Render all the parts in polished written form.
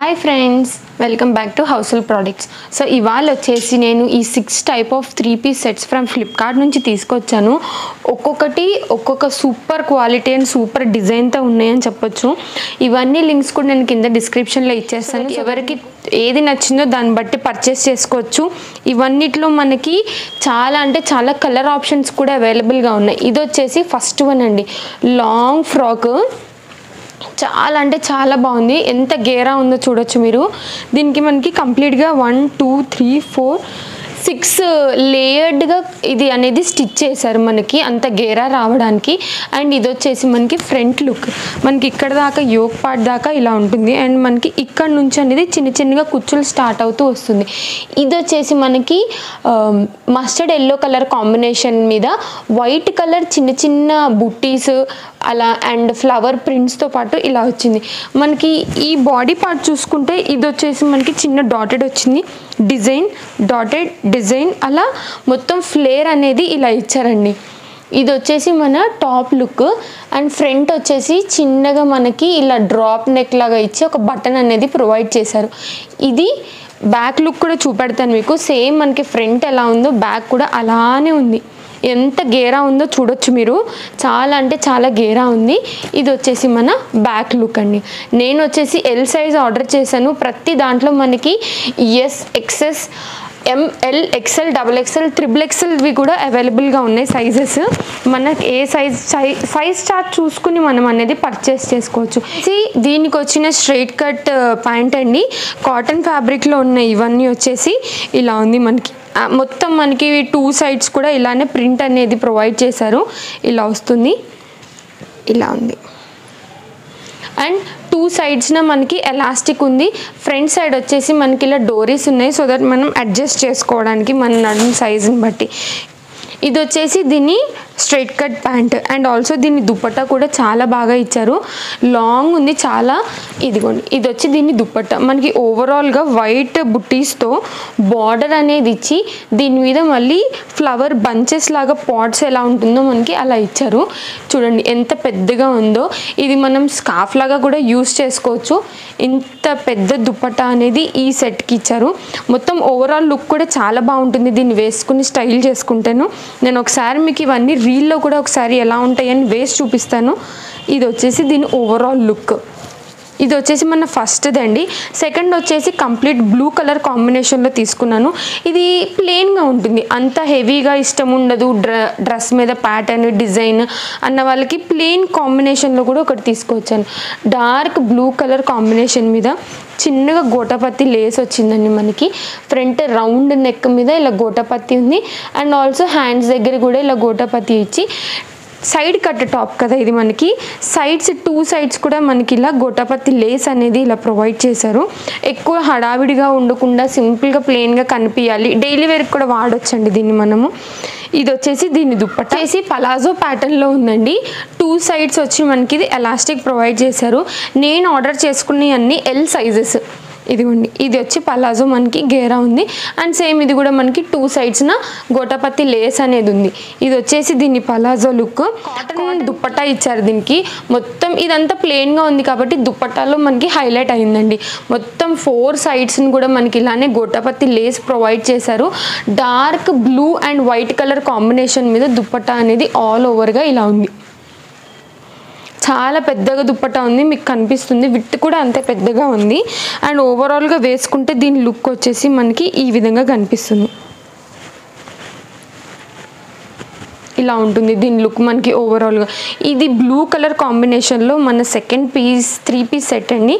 Hi friends, welcome back to household products. So ఇవాళ వచ్చేసి నేను ఈ 6 type of 3-piece sets from Flipkart నుంచి తీసుకొచ్చాను. ఒక్కొక్కటి ఒక్కొక్క సూపర్ క్వాలిటీ అండ్ సూపర్ డిజైన్తో ఉన్నాయని చెప్పొచ్చు. ఇవన్నీ లింక్స్ కూడా నేను కింద డిస్క్రిప్షన్లో ఇచ్చేస్తాను. ఎవరికి ఏది నచ్చిందో దాన్ని బట్టి పర్చేస్ చేసుకోవచ్చు. ఇవన్నిట్లో మనకి చాలా అంటే చాలా కలర్ ఆప్షన్స్ కూడా అవైలబుల్గా ఉన్నాయి. ఇది వచ్చేసి ఫస్ట్ వన్ అండి, లాంగ్ ఫ్రాక్. చాలా అంటే చాలా బాగుంది. ఎంత గేరా ఉందో చూడొచ్చు మీరు. దీనికి మనకి కంప్లీట్గా 1 2 3 4 6 లేయర్డ్గా ఇది అనేది స్టిచ్ చేశారు మనకి, అంత గేరా రావడానికి. అండ్ ఇది వచ్చేసి మనకి ఫ్రంట్ లుక్, మనకి ఇక్కడ దాకా యోక్ పార్ట్ దాకా ఇలా ఉంటుంది. అండ్ మనకి ఇక్కడ నుంచి అనేది చిన్న చిన్నగా కుచ్చులు స్టార్ట్ అవుతూ వస్తుంది. ఇది వచ్చేసి మనకి మస్టర్డ్ ఎల్లో కలర్ కాంబినేషన్ మీద వైట్ కలర్ చిన్న చిన్న బుట్టీస్ అలా అండ్ ఫ్లవర్ ప్రింట్స్తో పాటు ఇలా వచ్చింది. మనకి ఈ బాడీ పార్ట్ చూసుకుంటే ఇది వచ్చేసి మనకి చిన్న డాటెడ్ వచ్చింది, డాటెడ్ డిజైన్ అలా మొత్తం ఫ్లేర్ అనేది ఇలా ఇచ్చారండి. ఇది వచ్చేసి మన టాప్ లుక్. అండ్ ఫ్రంట్ వచ్చేసి చిన్నగా మనకి ఇలా డ్రాప్ నెక్ లాగా ఇచ్చి ఒక బటన్ అనేది ప్రొవైడ్ చేశారు. ఇది బ్యాక్ లుక్ కూడా చూపెడతాను మీకు. సేమ్ మనకి ఫ్రంట్ ఎలా ఉందో బ్యాక్ కూడా అలానే ఉంది. ఎంత గేరా ఉందో చూడొచ్చు మీరు. చాలా అంటే చాలా గేరా ఉంది. ఇది వచ్చేసి మన బ్యాక్ లుక్ అండి. నేను వచ్చేసి ఎల్ సైజ్ ఆర్డర్ చేశాను. ప్రతి దాంట్లో మనకి S, XS, ML, XL, XXL, XXXLవి కూడా అవైలబుల్గా ఉన్నాయి సైజెస్. మనకి ఏ సైజ్ చార్ట్ చూసుకుని మనం అనేది పర్చేస్ చేసుకోవచ్చు. దీనికి వచ్చిన స్ట్రైట్ కట్ ప్యాంట్ అండి, కాటన్ ఫ్యాబ్రిక్లో ఉన్నాయి. ఇవన్నీ వచ్చేసి ఇలా ఉంది. మనకి మొత్తం మనకి 2 sides కూడా ఇలానే ప్రింట్ అనేది ప్రొవైడ్ చేశారు. ఇలా వస్తుంది, ఇలా ఉంది. అండ్ 2 sides మనకి ఎలాస్టిక్ ఉంది. ఫ్రంట్ సైడ్ వచ్చేసి మనకి ఇలా డోరీస్ ఉన్నాయి, సో దట్ మనం అడ్జస్ట్ చేసుకోవడానికి మన నడుము సైజుని బట్టి. ఇది వచ్చేసి దీన్ని straight cut pant. And also దీన్ని దుపట్టా కూడా చాలా బాగా ఇచ్చారు, లాంగ్ ఉంది చాలా. ఇదిగోండి, ఇది వచ్చి దీన్ని దుపట్టా మనకి ఓవరాల్గా వైట్ బుట్టీస్తో బార్డర్ అనేది ఇచ్చి దీని మీద మళ్ళీ ఫ్లవర్ బంచెస్ లాగా పాట్స్ ఎలా ఉంటుందో మనకి అలా ఇచ్చారు. చూడండి ఎంత పెద్దగా ఉందో. ఇది మనం స్కార్ఫ్ లాగా కూడా యూస్ చేసుకోవచ్చు. ఇంత పెద్ద దుపట్టా అనేది ఈ సెట్కి ఇచ్చారు. మొత్తం ఓవరాల్ లుక్ కూడా చాలా బాగుంటుంది దీన్ని వేసుకుని స్టైల్ చేసుకుంటాను. నేను ఒకసారి మీకు ఇవన్నీ రీల్లో కూడా ఒకసారి ఎలా ఉంటాయని వేసి చూపిస్తాను. ఇది వచ్చేసి దీని ఓవరాల్ లుక్. ఇది వచ్చేసి మన ఫస్ట్ది అండి. సెకండ్ వచ్చేసి కంప్లీట్ బ్లూ కలర్ కాంబినేషన్లో తీసుకున్నాను. ఇది ప్లెయిన్గా ఉంటుంది, అంత హెవీగా ఇష్టం ఉండదు, డ్రెస్ మీద ప్యాటర్న్ డిజైన్ అన్న వాళ్ళకి ప్లెయిన్ కాంబినేషన్లో కూడా ఒకటి తీసుకొచ్చాను. డార్క్ బ్లూ కలర్ కాంబినేషన్ మీద చిన్నగా గోటపత్తి లేస్ వచ్చిందండి మనకి. ఫ్రంట్ రౌండ్ నెక్ మీద ఇలా గోటపత్తి ఉంది. అండ్ ఆల్సో హ్యాండ్స్ దగ్గర కూడా ఇలా గోటపత్తి ఇచ్చి సైడ్ కట్ టాప్ కదా ఇది. మనకి సైడ్స్ 2 sides కూడా మనకి ఇలా గోటపత్తి లేస్ అనేది ఇలా ప్రొవైడ్ చేశారు. ఎక్కువ హడావిడిగా ఉండకుండా సింపుల్గా ప్లెయిన్గా కనిపించాలి, డైలీ వేర్కి కూడా వాడొచ్చండి దీన్ని మనము. ఇది వచ్చేసి దీన్ని దుప్పట్టా వేసి పలాజో ప్యాటర్న్లో ఉందండి. 2 sides వచ్చి మనకి ఇది ఎలాస్టిక్ ప్రొవైడ్ చేశారు. నేను ఆర్డర్ చేసుకునే అన్ని ఎల్ సైజెస్. ఇదిగోండి, ఇది వచ్చి పలాజో మనకి గేరా ఉంది. అండ్ సేమ్ ఇది కూడా మనకి 2 sides గోటపత్తి లేస్ అనేది ఉంది. ఇది వచ్చేసి దీన్ని పలాజో లుక్. కాటన్ దుప్పట్టా ఇచ్చారు దీనికి. మొత్తం ఇదంతా ప్లెయిన్గా ఉంది కాబట్టి దుప్పట్టాలో మనకి హైలైట్ అయిందండి. మొత్తం 4 sides కూడా మనకి ఇలానే గోటపత్తి లేస్ ప్రొవైడ్ చేశారు. Dark blue and white colour combination మీద దుప్పట్టా అనేది ఆల్ ఓవర్గా ఇలా ఉంది. చాలా పెద్దగా దుప్పట్టా ఉంది, మీకు కనిపిస్తుంది. విత్ కూడా అంతే పెద్దగా ఉంది. అండ్ ఓవరాల్గా వేసుకుంటే దీని లుక్ వచ్చేసి మనకి ఈ విధంగా కనిపిస్తుంది. ఇలా ఉంటుంది దీని లుక్ మనకి ఓవరాల్గా. ఇది బ్లూ కలర్ కాంబినేషన్లో మన సెకండ్ పీస్ 3-piece సెట్ అండి.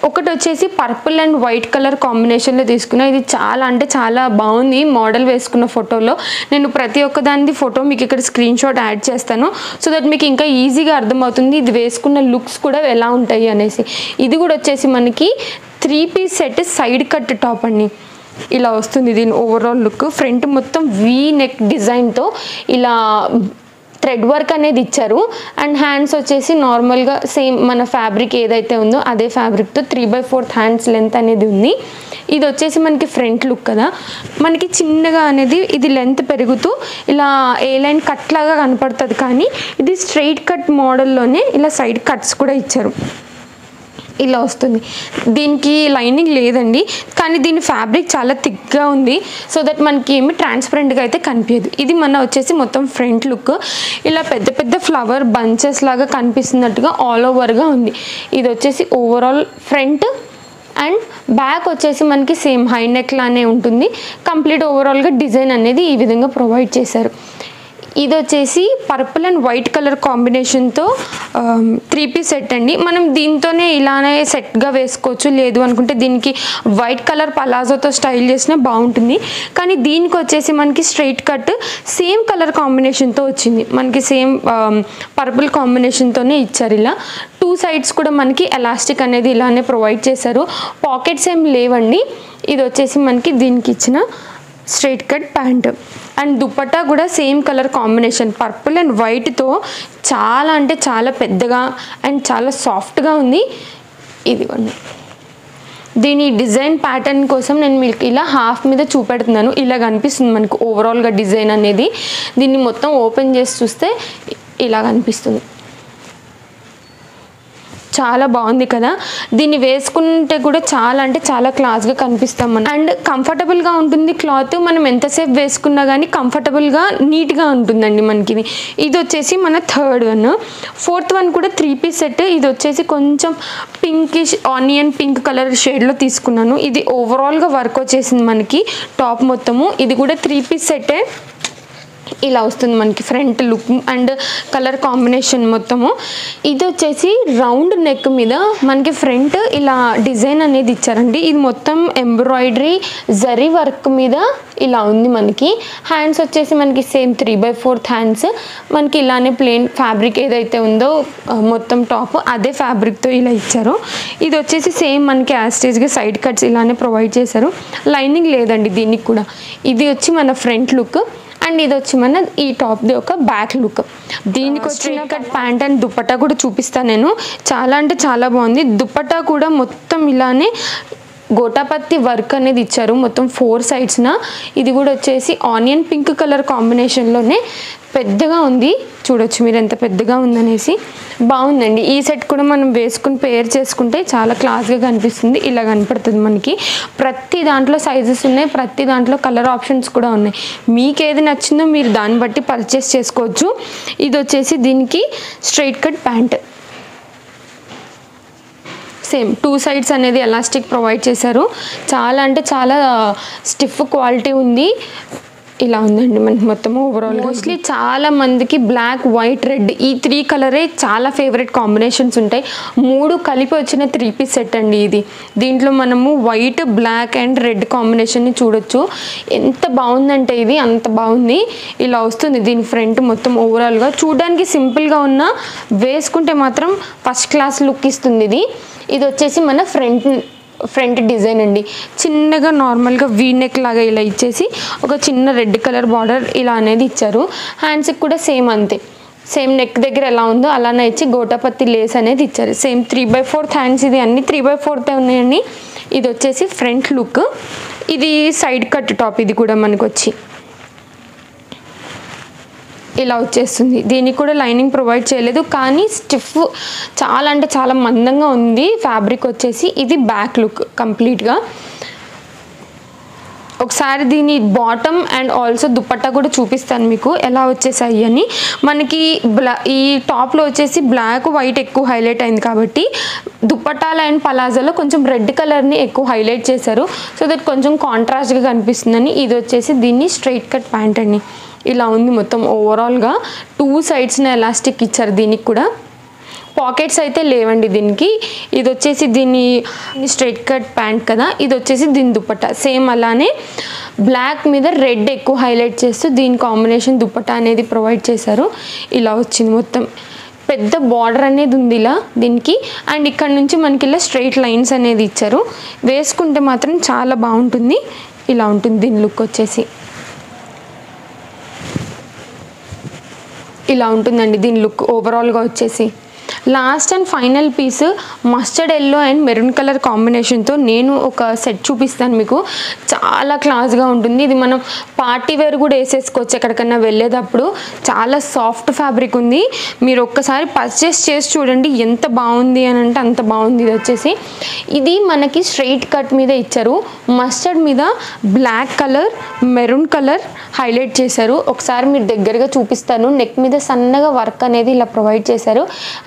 ఒకటి వచ్చేసి పర్పుల్ అండ్ వైట్ కలర్ కాంబినేషన్లో తీసుకున్నా. ఇది చాలా అంటే చాలా బాగుంది మోడల్ వేసుకున్న ఫోటోలో. నేను ప్రతి ఒక్క దానిది ఫోటో మీకు ఇక్కడ స్క్రీన్ షాట్ యాడ్ చేస్తాను, సో దట్ మీకు ఇంకా ఈజీగా అర్థమవుతుంది ఇది వేసుకున్న లుక్స్ కూడా ఎలా ఉంటాయి అనేసి. ఇది కూడా వచ్చేసి మనకి 3-piece set side cut top అండి. ఇలా వస్తుంది దీని ఓవరాల్ లుక్. ఫ్రంట్ మొత్తం వీ నెక్ డిజైన్తో ఇలా థ్రెడ్ వర్క్ అనేది ఇచ్చారు. అండ్ హ్యాండ్స్ వచ్చేసి నార్మల్గా సేమ్ మన ఫ్యాబ్రిక్ ఏదైతే ఉందో అదే ఫ్యాబ్రిక్తో 3/4 హ్యాండ్స్ లెంత్ అనేది ఉంది. ఇది వచ్చేసి మనకి ఫ్రంట్ లుక్ కదా. మనకి చిన్నగా అనేది ఇది లెంత్ పెరుగుతూ ఇలా ఏ లైన్ కట్ లాగా కనపడుతుంది, కానీ ఇది స్ట్రైట్ కట్ మోడల్లోనే ఇలా సైడ్ కట్స్ కూడా ఇచ్చారు. ఇలా వస్తుంది. దీనికి లైనింగ్ లేదండి, కానీ దీని ఫ్యాబ్రిక్ చాలా థిక్గా ఉంది, సో దట్ మనకి ఏమి ట్రాన్స్పరెంట్గా అయితే కనిపించదు. ఇది మన వచ్చేసి మొత్తం ఫ్రంట్ లుక్. ఇలా పెద్ద పెద్ద ఫ్లవర్ బంచెస్ లాగా కనిపిస్తున్నట్టుగా ఆల్ ఓవర్గా ఉంది. ఇది వచ్చేసి ఓవరాల్ ఫ్రంట్ అండ్ బ్యాక్ వచ్చేసి మనకి సేమ్ హై నెక్ లానే ఉంటుంది. కంప్లీట్ ఓవరాల్గా డిజైన్ అనేది ఈ విధంగా ప్రొవైడ్ చేశారు. ఇది వచ్చేసి పర్పుల్ అండ్ వైట్ కలర్ కాంబినేషన్తో 3 పీస్ సెట్ అండి. మనం దీంతోనే ఇలానే సెట్గా వేసుకోవచ్చు, లేదు అనుకుంటే దీనికి వైట్ కలర్ పలాజోతో స్టైల్ చేసినా బాగుంటుంది. కానీ దీనికి వచ్చేసి మనకి స్ట్రైట్ కట్ సేమ్ కలర్ కాంబినేషన్తో వచ్చింది. మనకి సేమ్ పర్పుల్ కాంబినేషన్తోనే ఇచ్చారు. ఇలా 2 సైడ్స్ కూడా మనకి ఎలాస్టిక్ అనేది ఇలానే ప్రొవైడ్ చేశారు. పాకెట్స్ ఏం లేవండి. ఇది వచ్చేసి మనకి దీనికి ఇచ్చిన straight cut pant and dupatta కూడా same colour combination purple and వైట్తో చాలా అంటే చాలా పెద్దగా అండ్ చాలా సాఫ్ట్గా ఉంది. ఇదిగోండి, దీని డిజైన్ ప్యాటర్న్ కోసం నేను మీకు ఇలా హాఫ్ మీద చూపెడుతున్నాను. ఇలా కనిపిస్తుంది మనకు ఓవరాల్గా డిజైన్ అనేది. దీన్ని మొత్తం ఓపెన్ చేసి చూస్తే ఇలా కనిపిస్తుంది. చాలా బాగుంది కదా. దీన్ని వేసుకుంటే కూడా చాలా అంటే చాలా క్లాస్గా కనిపిస్తాం మనం. అండ్ కంఫర్టబుల్గా ఉంటుంది క్లాత్. మనం ఎంతసేపు వేసుకున్నా కానీ కంఫర్టబుల్గా నీట్గా ఉంటుందండి మనకి. ఇది వచ్చేసి మన థర్డ్ వన్. ఫోర్త్ వన్ కూడా 3 పీస్ సెట్. ఇది వచ్చేసి కొంచెం పింకిష్ ఆనియన్ పింక్ కలర్ షేడ్లో తీసుకున్నాను. ఇది ఓవరాల్గా వర్క్ వచ్చేసింది మనకి టాప్ మొత్తము. ఇది కూడా 3 పీస్ సెట్టే. ఇలా వస్తుంది మనకి front look and colour combination మొత్తము. ఇది వచ్చేసి రౌండ్ నెక్ మీద మనకి ఫ్రంట్ ఇలా డిజైన్ అనేది ఇచ్చారండి. ఇది మొత్తం ఎంబ్రాయిడరీ జరీ వర్క్ మీద ఇలా ఉంది మనకి. హ్యాండ్స్ వచ్చేసి మనకి సేమ్ 3/4 హ్యాండ్స్. మనకి ఇలానే ప్లెయిన్ ఫ్యాబ్రిక్ ఏదైతే ఉందో మొత్తం టాప్ అదే ఫ్యాబ్రిక్తో ఇలా ఇచ్చారు. ఇది వచ్చేసి సేమ్ మనకి యాస్టేజ్గా సైడ్ కట్స్ ఇలానే ప్రొవైడ్ చేశారు. లైనింగ్ లేదండి దీనికి కూడా. ఇది వచ్చి మన ఫ్రంట్ లుక్ అండ్ ఇది వచ్చి మన ఈ టాప్ది ఒక బ్యాక్ లుక్. దీనికి వచ్చిన కట్ ప్యాంట్ అండ్ దుపట్టా కూడా చూపిస్తాను నేను. చాలా అంటే చాలా బాగుంది. దుపట్టా కూడా మొత్తం ఇలానే గోటాపత్తి వర్క్ అనేది ఇచ్చారు మొత్తం 4 సైడ్స్న. ఇది కూడా వచ్చేసి ఆనియన్ పింక్ కలర్ కాంబినేషన్లోనే పెద్దగా ఉంది. చూడొచ్చు మీరు ఎంత పెద్దగా ఉందనేసి. బాగుందండి. ఈ సెట్ కూడా మనం వేసుకుని పేర్ చేసుకుంటే చాలా క్లాస్గా కనిపిస్తుంది. ఇలా కనపడుతుంది మనకి. ప్రతి దాంట్లో సైజెస్ ఉన్నాయి, ప్రతి దాంట్లో కలర్ ఆప్షన్స్ కూడా ఉన్నాయి. మీకు ఏది నచ్చిందో మీరు దాన్ని బట్టి పర్చేస్ చేసుకోవచ్చు. ఇది వచ్చేసి దీనికి straight cut pant. Same 2 sides అనేది ఎలాస్టిక్ ప్రొవైడ్ చేశారు. చాలా అంటే చాలా స్టిఫ్ క్వాలిటీ ఉంది. ఇలా ఉందండి మనకి మొత్తం ఓవరాల్. మోస్ట్లీ చాలా మందికి బ్లాక్ వైట్ రెడ్ ఈ 3 కలరే చాలా ఫేవరెట్ కాంబినేషన్స్ ఉంటాయి. 3 కలిపి వచ్చిన 3 పీస్ సెట్ అండి ఇది. దీంట్లో మనము వైట్ బ్లాక్ అండ్ రెడ్ కాంబినేషన్ని చూడొచ్చు. ఎంత బాగుందంటే ఇది అంత బాగుంది. ఇలా వస్తుంది దీని ఫ్రంట్ మొత్తం ఓవరాల్గా. చూడడానికి సింపుల్గా ఉన్న వేసుకుంటే మాత్రం ఫస్ట్ క్లాస్ లుక్ ఇస్తుంది ఇది. ఇది వచ్చేసి మన ఫ్రంట్ డిజైన్ అండి. చిన్నగా నార్మల్గా వీ నెక్ లాగా ఇలా ఇచ్చేసి ఒక చిన్న రెడ్ కలర్ బార్డర్ ఇలా అనేది ఇచ్చారు. హ్యాండ్స్కి కూడా సేమ్ అంతే, సేమ్ నెక్ దగ్గర ఎలా ఉందో అలానే ఇచ్చి గోటాపత్తి లేస్ అనేది ఇచ్చారు. Same 3/4 hands. ఇది అన్ని 3/4 ఉన్నాయండి. ఇది వచ్చేసి ఫ్రంట్ లుక్. ఇది సైడ్ కట్ టాప్. ఇది కూడా మనకు వచ్చి ఇలా వచ్చేస్తుంది. దీనికి కూడా లైనింగ్ ప్రొవైడ్ చేయలేదు, కానీ స్టిఫ్ చాలా అంటే చాలా మందంగా ఉంది ఫ్యాబ్రిక్ వచ్చేసి. ఇది బ్యాక్ లుక్ కంప్లీట్గా. ఒకసారి దీని బాటమ్ అండ్ ఆల్సో దుపట్టా కూడా చూపిస్తాను మీకు ఎలా వచ్చేసాయి అని. మనకి ఈ టాప్లో వచ్చేసి బ్లాక్ వైట్ ఎక్కువ హైలైట్ అయింది కాబట్టి దుపట్టాల అండ్ పలాజాలో కొంచెం రెడ్ కలర్ని ఎక్కువ హైలైట్ చేశారు. సో దట్ కొంచెం కాంట్రాస్ట్గా కనిపిస్తుందని. ఇది వచ్చేసి దీన్ని స్ట్రైట్ కట్ ప్యాంట్ అండి. ఇలా ఉంది మొత్తం ఓవరాల్గా. 2 సైడ్స్న ఎలాస్టిక్ ఇచ్చారు. దీనికి కూడా పాకెట్స్ అయితే లేవండి దీనికి. ఇది వచ్చేసి దీని స్ట్రైట్ కట్ ప్యాంట్ కదా. ఇది వచ్చేసి దీని దుపట్టా సేమ్ అలానే బ్లాక్ మీద రెడ్ ఎక్కువ హైలైట్ చేస్తూ దీని కాంబినేషన్ దుపట్టా అనేది ప్రొవైడ్ చేశారు. ఇలా వచ్చింది మొత్తం. పెద్ద బార్డర్ అనేది ఉంది ఇలా దీనికి. అండ్ ఇక్కడ నుంచి మనకి ఇలా స్ట్రైట్ లైన్స్ అనేది ఇచ్చారు. వేసుకుంటే మాత్రం చాలా బాగుంటుంది. ఇలా ఉంటుంది దీని లుక్ వచ్చేసి. ఇలా ఉంటుందండి దీని లుక్ ఓవరాల్గా వచ్చేసి. Last and final piece mustard yellow and maroon colour కాంబినేషన్తో నేను ఒక సెట్ చూపిస్తాను మీకు. చాలా క్లాస్గా ఉంటుంది. ఇది మనం పార్టీ వేర్ కూడా వేసేసుకోవచ్చు ఎక్కడికన్నా వెళ్ళేటప్పుడు. చాలా సాఫ్ట్ ఫ్యాబ్రిక్ ఉంది. మీరు ఒక్కసారి పర్చేస్ చేసి చూడండి ఎంత బాగుంది అని అంటే అంత బాగుంది. ఇది వచ్చేసి ఇది మనకి స్ట్రైట్ కట్ మీద ఇచ్చారు. మస్టర్డ్ మీద black colour, maroon colour highlight చేశారు. ఒకసారి మీరు దగ్గరగా చూపిస్తాను. నెక్ మీద సన్నగా వర్క్ అనేది ఇలా ప్రొవైడ్ చేశారు.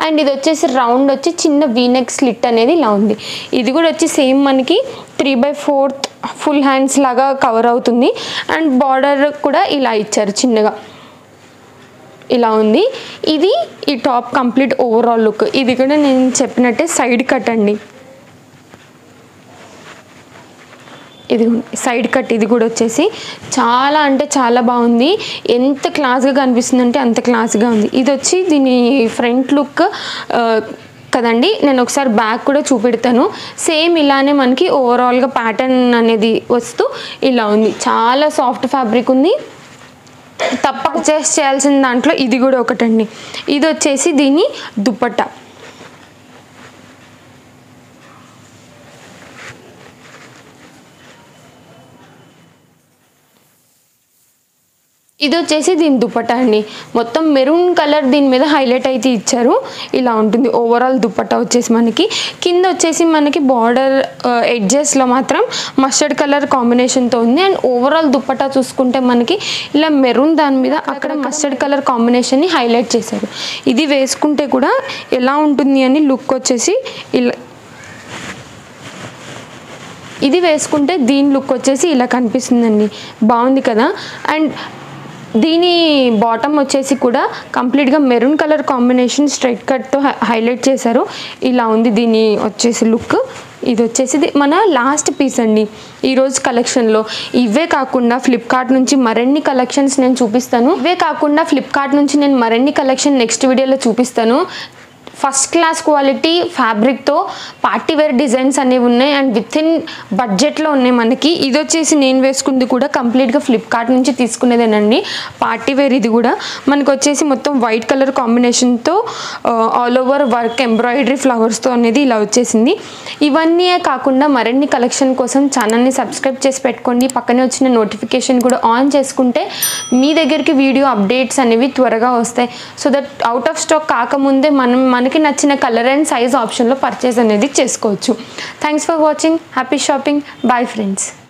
అండ్ ఇది వచ్చేసి రౌండ్ వచ్చి చిన్న వీనెక్ స్లిట్ అనేది ఇలా ఉంది. ఇది కూడా వచ్చి సేమ్ మనకి 3/4 ఫుల్ హ్యాండ్స్ లాగా కవర్ అవుతుంది. అండ్ బార్డర్ కూడా ఇలా ఇచ్చారు చిన్నగా, ఇలా ఉంది. ఇది ఈ టాప్ కంప్లీట్ ఓవరాల్ లుక్. ఇది కూడా నేను చెప్పినట్టే సైడ్ కట్ అండి. ఇది సైడ్ కట్. ఇది కూడా వచ్చేసి చాలా అంటే చాలా బాగుంది. ఎంత క్లాస్గా కనిపిస్తుంది అంటే అంత క్లాస్గా ఉంది. ఇది వచ్చి దీని ఫ్రంట్ లుక్ కదండి. నేను ఒకసారి బ్యాక్ కూడా చూపెడతాను. సేమ్ ఇలానే మనకి ఓవరాల్గా ప్యాటర్న్ అనేది వస్తూ ఇలా ఉంది. చాలా సాఫ్ట్ ఫ్యాబ్రిక్ ఉంది. తప్పక చేయాల్సిన దాంట్లో ఇది కూడా ఒకటండి. ఇది వచ్చేసి దీని దుపట్టా. ఇది వచ్చేసి దీని దుపట్టా అండి. మొత్తం మెరూన్ కలర్ దీని మీద హైలైట్ అయితే ఇచ్చారు. ఇలా ఉంటుంది ఓవరాల్ దుపట్టా వచ్చేసి మనకి. కింద వచ్చేసి మనకి బార్డర్ ఎడ్జెస్లో మాత్రం మస్టర్డ్ కలర్ కాంబినేషన్తో ఉంది. అండ్ ఓవరాల్ దుపట్టా చూసుకుంటే మనకి ఇలా మెరూన్ దాని మీద అక్కడ మస్టర్డ్ కలర్ కాంబినేషన్ని హైలైట్ చేశారు. ఇది వేసుకుంటే కూడా ఎలా ఉంటుంది అని లుక్ వచ్చేసి ఇలా, ఇది వేసుకుంటే దీని లుక్ వచ్చేసి ఇలా కనిపిస్తుందండి. బాగుంది కదా. అండ్ దీని బాటమ్ వచ్చేసి కూడా కంప్లీట్గా మెరూన్ కలర్ కాంబినేషన్ స్ట్రైట్ కట్తో హైలైట్ చేశారు. ఇలా ఉంది దీని వచ్చేసి లుక్. ఇది వచ్చేసి మన లాస్ట్ పీస్ అండి ఈరోజు కలెక్షన్లో. ఇవే కాకుండా ఫ్లిప్కార్ట్ నుంచి మరిన్ని కలెక్షన్స్ నేను చూపిస్తాను. నెక్స్ట్ వీడియోలో చూపిస్తాను. ఫస్ట్ క్లాస్ క్వాలిటీ ఫ్యాబ్రిక్తో పార్టీ వేర్ డిజైన్స్ అనేవి ఉన్నాయి. అండ్ విత్ ఇన్ బడ్జెట్లో ఉన్నాయి మనకి. ఇది వచ్చేసి నేను వేసుకుంది కూడా కంప్లీట్గా ఫ్లిప్కార్ట్ నుంచి తీసుకునేదేనండి పార్టీ వేర్. ఇది కూడా మనకు వచ్చేసి మొత్తం వైట్ కలర్ కాంబినేషన్తో ఆల్ ఓవర్ వర్క్ ఎంబ్రాయిడరీ ఫ్లవర్స్తో అనేది ఇలా వచ్చేసింది. ఇవన్నీ కాకుండా మరిన్ని కలెక్షన్ కోసం ఛానల్ని సబ్స్క్రైబ్ చేసి పెట్టుకోండి. పక్కనే వచ్చిన నోటిఫికేషన్ కూడా ఆన్ చేసుకుంటే మీ దగ్గరికి వీడియో అప్డేట్స్ అనేవి త్వరగా వస్తాయి. So that out of stock కాకముందే మనకి నచ్చిన కలర్ అండ్ సైజ్ ఆప్షన్లో పర్చేస్ అనేది చేసుకోవచ్చు. Thanks for watching. Happy shopping. Bye friends.